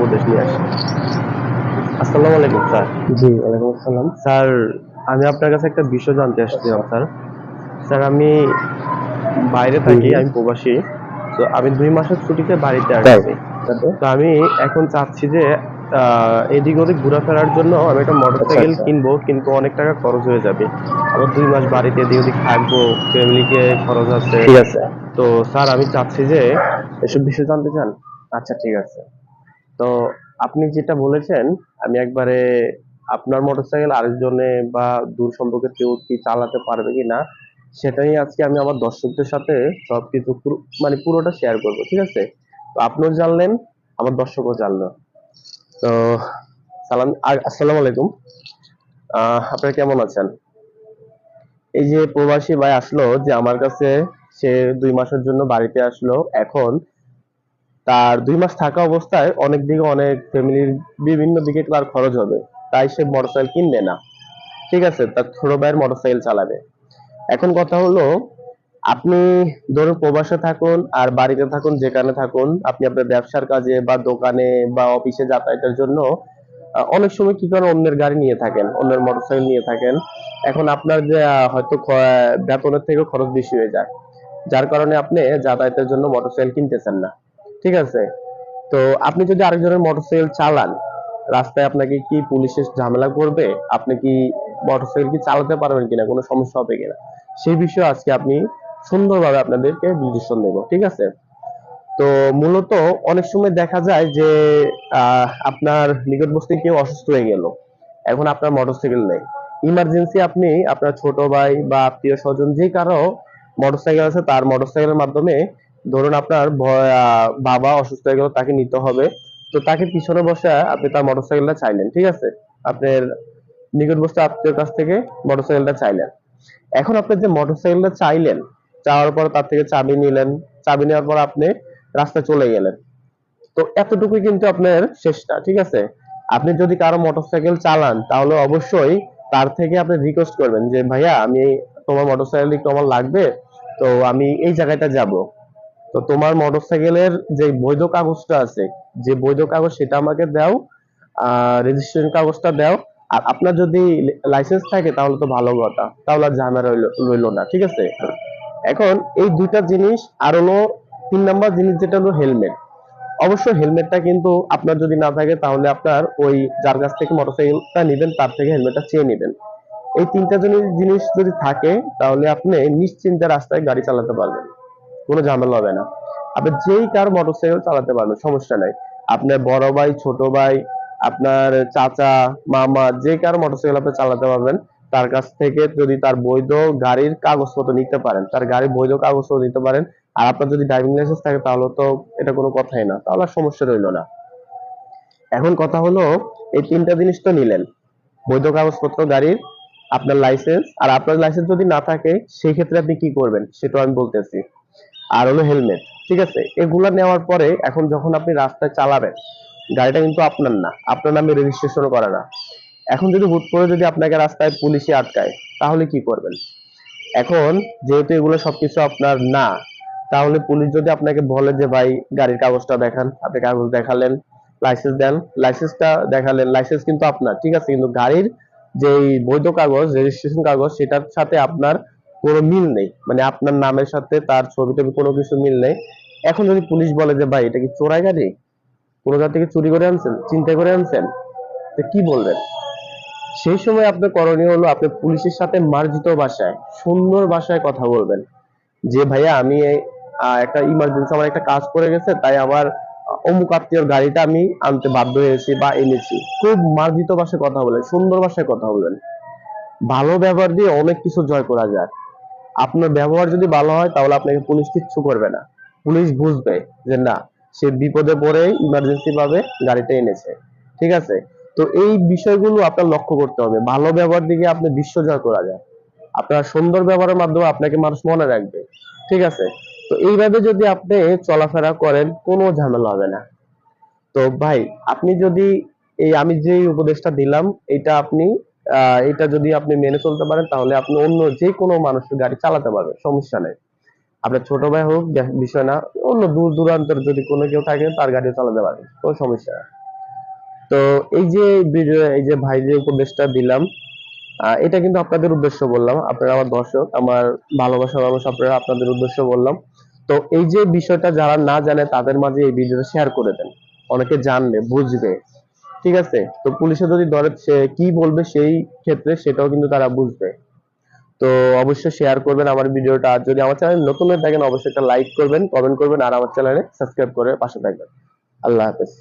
উপদেশ নিয়ে আসি। আসসালামু আলাইকুম স্যার। জি, ওয়ালাইকুম আসসালাম। স্যার, আমি আপনার কাছে একটা বিষয় জানতে আসছিলাম স্যার। স্যার, আমি বাইরে হুম, থাকি, হুম। আমি প্রবাসী। তো আমি ২ মাসের ছুটিতে বাড়িতে তাই? আসছি। তারপর? তো আমি এখন চাচ্ছি যে এদিক ওদিক ঘোরাফেরার জন্য আমি একটা আচ্ছা, মোটরসাইকেল আচ্ছা। কিনবো, কিন্তু অনেক টাকা খরচ হয়ে যাবে। আবার ২ মাস বাড়িতে এদিক ওদিক থাকবো, ফ্যামিলিকে খরচ আছে। ঠিক আছে। তো স্যার, আমি চাচ্ছি যে এসব বিষয় জানতে চান? আচ্ছা, ঠিক আছে। তো আপনি যেটা বলেছেন, আমি একবারে আপনার মোটরসাইকেল আরেকজনে বা দূর সম্পর্কের কেউ কি চালাতে পারবে কিনা, সেটাই আজকে আমি আমার দর্শকদের সাথে সবকিছু মানে পুরোটা শেয়ার করবো, ঠিক আছে? তো আপনিও জানলেন, আমার দর্শকও জানলো। তো আসসালামু আলাইকুম। আপনারা কেমন আছেন? এই যে প্রবাসী ভাই আসলো যে আমার কাছে, সে ২ মাসের জন্য বাড়িতে আসলো। এখন তার ২ মাস থাকা অবস্থায় অনেক দিকে অনেক ফ্যামিলির বিভিন্ন দিকে তার খরচ হবে, তাই সে মোটরসাইকেল কিনবে না, ঠিক আছে? তার ছোট ভাইয়ের মোটরসাইকেল চালাবে। এখন কথা হলো, আপনি ধরুন প্রবাসে থাকুন আর বাড়িতে থাকুন, যেখানে থাকুন, আপনি আপনার ব্যবসার কাজে বা দোকানে বা অফিসে যাতায়াতের জন্য অনেক সময় কি করেন, অন্যের গাড়ি নিয়ে থাকেন, অন্যের মোটরসাইকেল নিয়ে থাকেন। এখন আপনার যে হয়তো বেতনের থেকে খরচ বেশি হয়ে যায়, যার কারণে আপনি যাতায়াতের জন্য মোটরসাইকেল কিনতেছেন না, ঠিক আছে? তো আপনি যদি আরেকজনের মোটরসাইকেল চালান, রাস্তায় আপনাকে কি পুলিশের ঝামেলা করবে? আপনি কি মোটরসাইকেল কি চালাতে পারবেন কিনা, কোনো সমস্যা হবে কিনা, সেই বিষয়ে আজকে আপনি সুন্দরভাবে আপনাদেরকে বিশ্লেষণ দেব, ঠিক আছে? তো মূলত অনেক সময় দেখা যায় যে আপনার নিকটবর্তী কেউ অসুস্থ হয়ে গেল, এখন আপনার মোটরসাইকেল নেই, ইমার্জেন্সি আপনি আপনার ছোট ভাই বা আত্মীয় স্বজন যে কারো মোটরসাইকেল আছে, তার মোটরসাইকেলের মাধ্যমে, ধরুন আপনার বাবা অসুস্থ হয়ে গেল, তাকে নিতে হবে। তো তাকে পিছনে বসে আপনি তার মোটরসাইকেলটা চাইলেন, ঠিক আছে? আপনার নিকটবর্তী আত্মীয়র কাছ থেকে মোটরসাইকেলটা চাইলেন। এখন আপনি যে মোটরসাইকেলটা চাইলেন, চাওয়ার পর তার থেকে চাবি নিলেন, চাবি নেওয়ার পর আপনি রাস্তায় চলে গেলেন। তো এতটুকুই কিন্তু আপনার শেষ না, ঠিক আছে? আপনি যদি কারো মোটরসাইকেল চালান, তাহলে অবশ্যই তার থেকে আপনি রিকোয়েস্ট করবেন যে ভাইয়া, আমি তোমার মোটরসাইকেল একটু আমার লাগবে, তো আমি এই জায়গাটা যাব। তো তোমার মোটরসাইকেলের যে বৈধ কাগজটা আছে, যে বৈধ কাগজ সেটা আমাকে দাও, রেজিস্ট্রেশন কাগজটা দাও। আর আপনার যদি লাইসেন্স থাকে তাহলে তো ভালো কথা, তাহলে আর ঝামেলা রইলো না, ঠিক আছে? এখন এই দুইটা জিনিস, আর হলো ৩ নাম্বার জিনিস যেটা হলো হেলমেট। অবশ্যই হেলমেটটা কিন্তু আপনার যদি না থাকে, তাহলে আপনার ওই যার কাছ থেকে মোটরসাইকেলটা নিবেন তার থেকে হেলমেটটা চেয়ে নিবেন। এই ৩টা জিনিস যদি থাকে, তাহলে আপনি নিশ্চিন্তে রাস্তায় গাড়ি চালাতে পারবেন, কোনো ঝামেলা হবে না। আপনি যেই কার মোটরসাইকেল চালাতে পারবেন, সমস্যা নাই। আপনার বড় ভাই, ছোট ভাই, আপনার চাচা, মামা, যে কার মোটরসাইকেল আপনি চালাতে পারবেন। তার কাছ থেকে যদি তার বৈধ গাড়ির কাগজপত্র নিতে পারেন, তার গাড়ির বৈধ কাগজপত্র নিতে পারেন। আর আপনার যদি ড্রাইভিং লাইসেন্স থাকে, তাহলে তো এটা কোনো কথাই না, তাহলে আর সমস্যা রইলো না। এখন কথা হলো, এই ৩টা জিনিস তো নিলেন, বৈধ কাগজপত্র গাড়ির, আপনার লাইসেন্স। আর আপনার লাইসেন্স যদি না থাকে, সেই ক্ষেত্রে আপনি কি করবেন সেটাও আমি বলতেছি। আর হলো হেলমেট, ঠিক আছে? এগুলা নেওয়ার পরে এখন যখন আপনি রাস্তায় চালাবেন, গাড়িটা কিন্তু আপনার না, আপনার নামে রেজিস্ট্রেশন করা না। এখন যদি হুট করে যদি আপনাকে রাস্তায় পুলিশে আটকায়, তাহলে কি করবেন? এখন যেহেতু এগুলো সবকিছু আপনার না, তাহলে পুলিশ যদি আপনাকে বলে যে ভাই, গাড়ির কাগজটা দেখান, আপনি কাগজ দেখালেন, লাইসেন্স দেন, লাইসেন্সটা দেখালেন, লাইসেন্স কিন্তু আপনার, ঠিক আছে? কিন্তু গাড়ির যে বৈধ কাগজ, রেজিস্ট্রেশন কাগজ, সেটার সাথে আপনার কোনো মিল নেই, মানে আপনার নামের সাথে তার ছবি টবি কোনো কিছু মিল নেই। এখন যদি পুলিশ বলে যে ভাই, এটা কি চোরাই গাড়ি, কোনো জায়গা থেকে চুরি করে আনছেন, চিন্তা করে আনছেন, তো কি বলবেন? সেই সময় আপনার করণীয় হলো, আপনি পুলিশের সাথে মার্জিত ভাষায়, সুন্দর ভাষায় কথা বলবেন যে ভাইয়া, আমি একটা ইমার্জেন্সি, আমার একটা কাজ পড়ে গেছে, তাই আমার অমুক আত্মীয়র গাড়িটা আমি আনতে বাধ্য হয়েছি বা এনেছি। খুব মার্জিত ভাষায় কথা বলেন, সুন্দর ভাষায় কথা বলবেন। ভালো ব্যবহার দিয়ে অনেক কিছু জয় করা যায়। আপনার ব্যবহার যদি ভালো হয়, তাহলে আপনাকে পুলিশ কিচ্ছু করবে না। পুলিশ বুঝবে যে না, সে বিপদে পড়ে ইমার্জেন্সি ভাবে গাড়িটা এনেছে, ঠিক আছে? তো এই বিষয়গুলো আপনার লক্ষ্য করতে হবে। ভালো ব্যবহার দিকে আপনি বিশ্ব জয় করা যায়। আপনার সুন্দর ব্যবহারের মাধ্যমে আপনাকে মানুষ মনে রাখবে, ঠিক আছে? তো এইভাবে যদি আপনি চলাফেরা করেন, কোনো ঝামেলা হবে না। তো ভাই, আপনি যদি এই আমি যে উপদেশটা দিলাম, এটা আপনি এটা যদি আপনি মেনে চলতে পারেন, তাহলে আপনি অন্য যে কোনো মানুষের গাড়ি চালাতে পারবেন, সমস্যা নেই। আপনার ছোট ভাই হোক, বিষয় না, অন্য দূর দূরান্তের যদি কোনো কেউ থাকে, তার গাড়িও চালাতে পারবেন, কোনো সমস্যা নেই। তো এই যে ভিডিও, এই যে ভাই যে উপদেশটা দিলাম, এটা কিন্তু আপনাদের উদ্দেশ্য বললাম, আপনারা আমার দর্শক, আমার ভালোবাসার মানুষ, আপনারা, আপনাদের উদ্দেশ্য বললাম। তো এই যে বিষয়টা যারা না জানে তাদের মাঝে এই ভিডিওটা শেয়ার করে দেন, অনেকে জানবে, বুঝবে। ঠিক আছে, তো পুলিশে যদি ধরে সে কি বলবে সেই ক্ষেত্রে সেটাও কিন্তু তারা বুঝবে। তো অবশ্যই শেয়ার করবেন আমার ভিডিওটা, আর যদি আমার চ্যানেল নতুন হয়ে থাকেন অবশ্যই একটা লাইক করবেন, কমেন্ট করবেন, আর আমার চ্যানেলে সাবস্ক্রাইব করে পাশে থাকবেন। আল্লাহ হাফেজ।